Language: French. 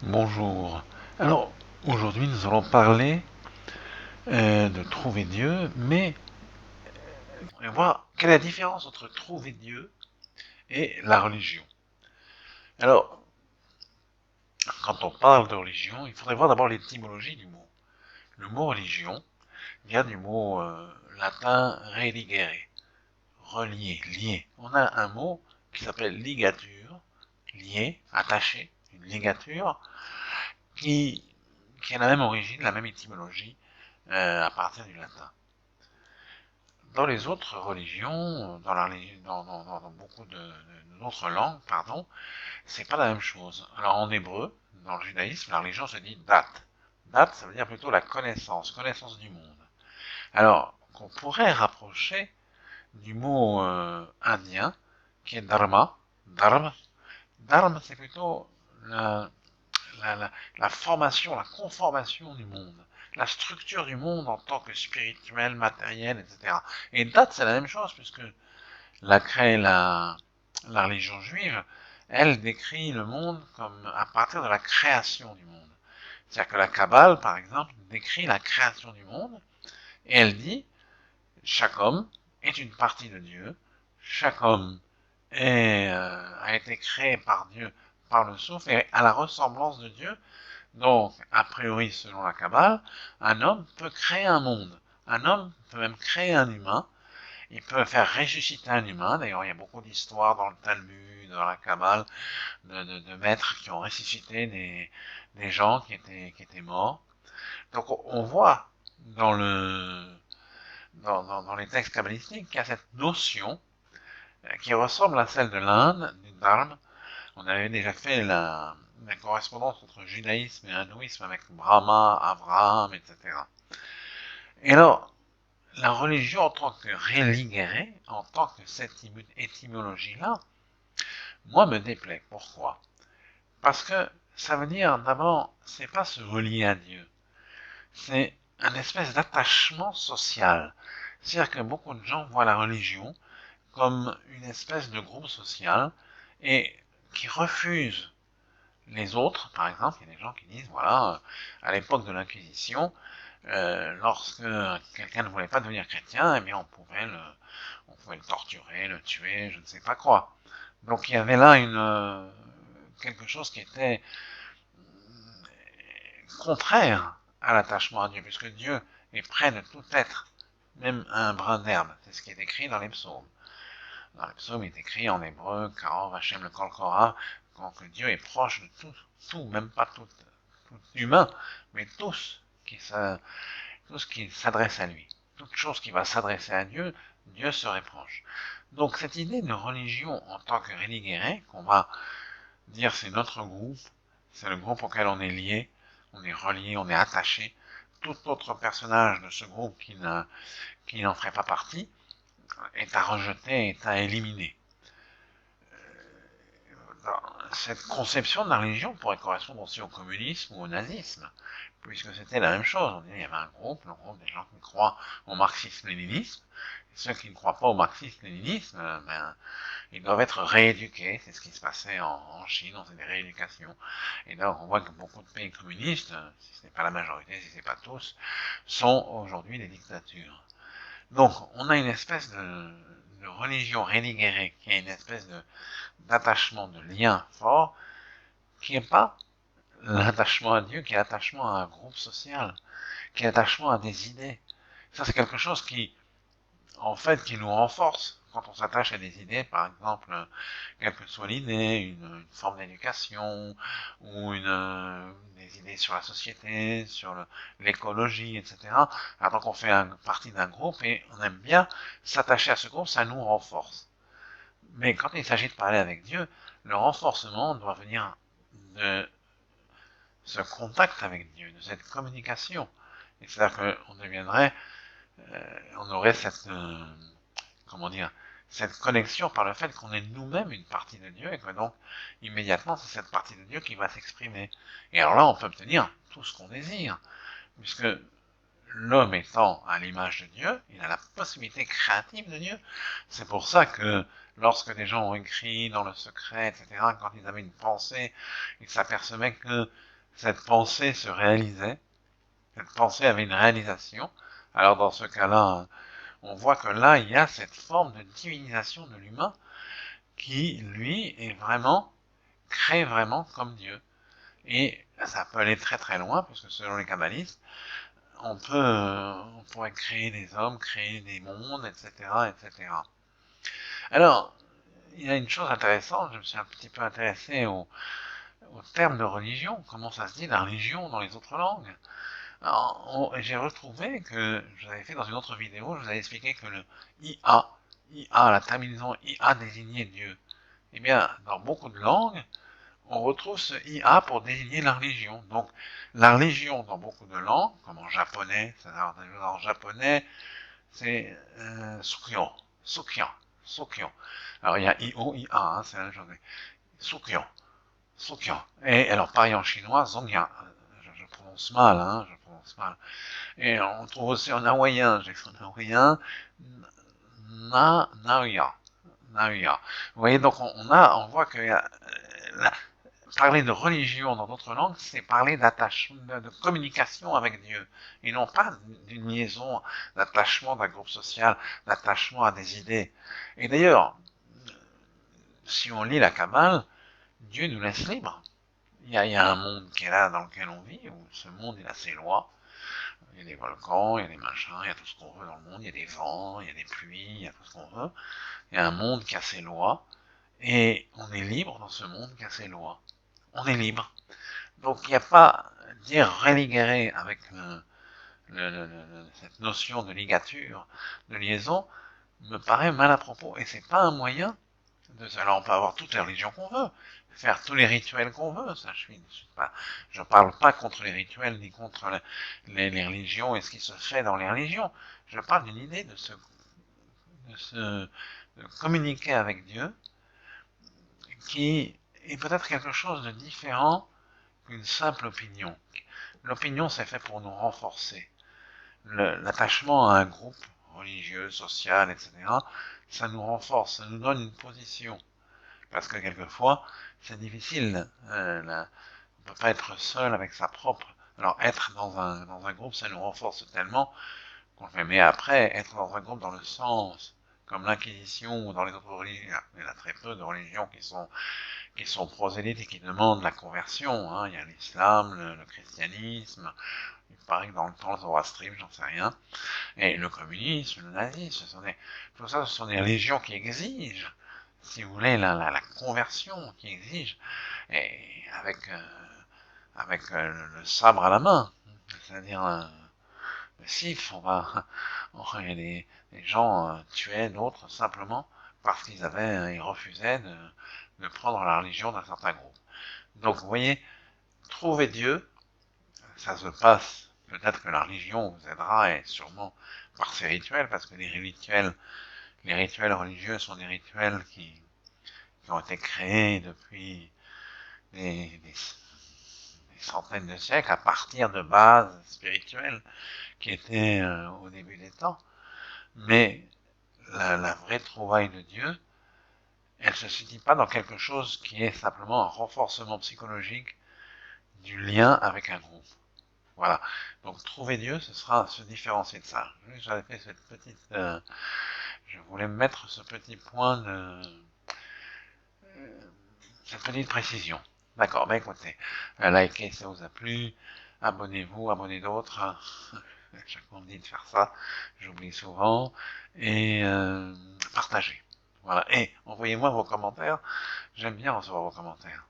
Bonjour. Alors, aujourd'hui, nous allons parler de trouver Dieu, mais on va voir quelle est la différence entre trouver Dieu et la religion. Alors, quand on parle de religion, il faudrait voir d'abord l'étymologie du mot. Le mot religion vient du mot latin religere, relier, lier. On a un mot qui s'appelle ligature, lié, attaché, une ligature, qui, qui a la même origine, la même étymologie à partir du latin. Dans les autres religions, dans beaucoup d'autres langues, pardon, c'est pas la même chose. Alors en hébreu, dans le judaïsme, la religion se dit dat. Dat, ça veut dire plutôt la connaissance, connaissance du monde. Alors qu'on pourrait rapprocher du mot indien, qui est dharma. Dharma, dharma c'est plutôt la, la formation, la conformation du monde, la structure du monde en tant que spirituel, matériel, etc. Et date, c'est la même chose, puisque la religion juive, elle décrit le monde comme à partir de la création du monde. C'est-à-dire que la Kabbale, par exemple, décrit la création du monde, et elle dit, chaque homme est une partie de Dieu, chaque homme a été créé par Dieu, par le souffle, et à la ressemblance de Dieu. Donc, a priori, selon la Kabbale, un homme peut créer un monde. Un homme peut même créer un humain. Il peut faire ressusciter un humain. D'ailleurs, il y a beaucoup d'histoires dans le Talmud, dans la Kabbale, de maîtres qui ont ressuscité des gens qui étaient morts. Donc, on voit dans, dans les textes kabbalistiques qu'il y a cette notion qui ressemble à celle de l'Inde, du Dharma. On avait déjà fait la correspondance entre judaïsme et hindouisme avec Brahma, Abraham, etc. Et alors, la religion en tant que religere, en tant que cette étymologie-là, moi me déplaît. Pourquoi? Parce que ça veut dire, d'abord, c'est pas se relier à Dieu, c'est un espèce d'attachement social. C'est-à-dire que beaucoup de gens voient la religion comme une espèce de groupe social et qui refusent les autres. Par exemple, il y a des gens qui disent, voilà, à l'époque de l'Inquisition, lorsque quelqu'un ne voulait pas devenir chrétien, eh bien on pouvait le torturer, le tuer, je ne sais pas quoi. Donc il y avait là quelque chose qui était contraire à l'attachement à Dieu, puisque Dieu est près de tout être, même un brin d'herbe. C'est ce qui est écrit dans les psaumes. Dans les psaumes, il est écrit en hébreu, Karov, Hachem, le Kol Korah, que Dieu est proche de tout, même pas tout humain, mais tous qui s'adressent à lui. Toute chose qui va s'adresser à Dieu, Dieu serait proche. Donc cette idée de religion en tant que religere, qu'on va dire c'est notre groupe, c'est le groupe auquel on est lié, on est relié, on est attaché, tout autre personnage de ce groupe qui n'en ferait pas partie est à rejeter, est à éliminer. Cette conception de la religion pourrait correspondre aussi au communisme ou au nazisme, puisque c'était la même chose. On disait, il y avait un groupe, le groupe des gens qui croient au marxisme-léninisme, et ceux qui ne croient pas au marxisme-léninisme, ben, ils doivent être rééduqués. C'est ce qui se passait en Chine, on faisait des rééducations. Et donc, on voit que beaucoup de pays communistes, si ce n'est pas la majorité, si ce n'est pas tous, sont aujourd'hui des dictatures. Donc, on a une espèce de religion religere, qui est une espèce d'attachement, de lien fort, qui n'est pas l'attachement à Dieu, qui est l'attachement à un groupe social, qui est l'attachement à des idées. Ça, c'est quelque chose qui, en fait, qui nous renforce quand on s'attache à des idées, par exemple, quelle que soit l'idée, une forme d'éducation, ou des idées sur la société, sur l'écologie, etc. Alors donc on fait partie d'un groupe et on aime bien s'attacher à ce groupe, ça nous renforce. Mais quand il s'agit de parler avec Dieu, le renforcement doit venir de ce contact avec Dieu, de cette communication. Et c'est-à-dire qu'on deviendrait, on aurait cette, comment dire, cette connexion par le fait qu'on est nous-mêmes une partie de Dieu et que donc, immédiatement, c'est cette partie de Dieu qui va s'exprimer. Et alors là, on peut obtenir tout ce qu'on désire, puisque l'homme étant à l'image de Dieu, il a la possibilité créative de Dieu. C'est pour ça que lorsque des gens ont écrit dans le secret, etc., quand ils avaient une pensée, ils s'apercevaient que cette pensée se réalisait, cette pensée avait une réalisation. Alors dans ce cas-là, on voit que là, il y a cette forme de divinisation de l'humain qui, lui, est vraiment, crée vraiment comme Dieu. Et ça peut aller très très loin, parce que selon les kabbalistes, on pourrait créer des hommes, créer des mondes, etc., etc. Alors, il y a une chose intéressante, je me suis un petit peu intéressé au terme de religion, comment ça se dit la religion dans les autres langues. J'ai retrouvé que, je vous avais fait dans une autre vidéo, je vous avais expliqué que le IA, la terminaison IA désignait Dieu. Eh bien, dans beaucoup de langues, on retrouve ce IA pour désigner la religion. Donc, la religion dans beaucoup de langues, comme en japonais, en japonais, c'est Sukyo, Sukyo, Sukyo. Alors, il y a IO, IA, hein, c'est la même chose. Sukyo, Sukyo. Et alors, pareil en chinois, Zongya. Je prononce mal, hein, je prononce mal. Et on trouve aussi en hawaïen, j'ai fait en hawaïen, Naoya. Naoya. Vous voyez, donc on voit que parler de religion dans d'autres langues, c'est parler d'attachement, de communication avec Dieu, et non pas d'une liaison, d'attachement d'un groupe social, d'attachement à des idées. Et d'ailleurs, si on lit la Kabbale, Dieu nous laisse libres. Il y a un monde qui est là dans lequel on vit, où ce monde il a ses lois. Il y a des volcans, il y a des machins, il y a tout ce qu'on veut dans le monde, il y a des vents, il y a des pluies, il y a tout ce qu'on veut. Il y a un monde qui a ses lois, et on est libre dans ce monde qui a ses lois. On est libre. Donc il n'y a pas dire religare avec cette notion de ligature, de liaison, me paraît mal à propos. Et c'est pas un moyen de... Alors on peut avoir toutes les religions qu'on veut, faire tous les rituels qu'on veut, ça je parle pas contre les rituels ni contre les religions et ce qui se fait dans les religions. Je parle d'une idée de communiquer avec Dieu qui est peut-être quelque chose de différent qu'une simple opinion. L'opinion, c'est fait pour nous renforcer. L'attachement à un groupe religieux, social, etc., ça nous renforce, ça nous donne une position. Parce que quelquefois, c'est difficile. On peut pas être seul avec sa propre. Alors, être dans un groupe, ça nous renforce tellement qu'on le fait. Mais après, être dans un groupe dans le sens, comme l'Inquisition ou dans les autres religions, il y en a très peu de religions qui sont prosélytes et qui demandent la conversion. Hein. Il y a l'islam, le christianisme, il paraît que dans le temps, le zoroastrisme, j'en sais rien. Et le communisme, le nazisme, tout ça, ce sont des religions qui exigent, si vous voulez, la conversion, qui exigent, et avec le sabre à la main, c'est-à-dire le sif, il y a des gens tuaient d'autres simplement parce ils refusaient de prendre la religion d'un certain groupe. Donc vous voyez, trouver Dieu, ça se passe, peut-être que la religion vous aidera, et sûrement par ces rituels, parce que les rituels religieux sont des rituels qui ont été créés depuis des centaines de siècles à partir de bases spirituelles qui étaient au début des temps. Mais la vraie trouvaille de Dieu, elle se situe pas dans quelque chose qui est simplement un renforcement psychologique du lien avec un groupe. Voilà. Donc trouver Dieu, ce sera se différencier de ça. J'avais fait je voulais mettre ce petit point cette petite précision. D'accord, ben écoutez, likez si ça vous a plu, abonnez-vous, abonnez d'autres. Chaque fois on me dit de faire ça, j'oublie souvent, et partagez. Voilà, et envoyez-moi vos commentaires, j'aime bien recevoir vos commentaires.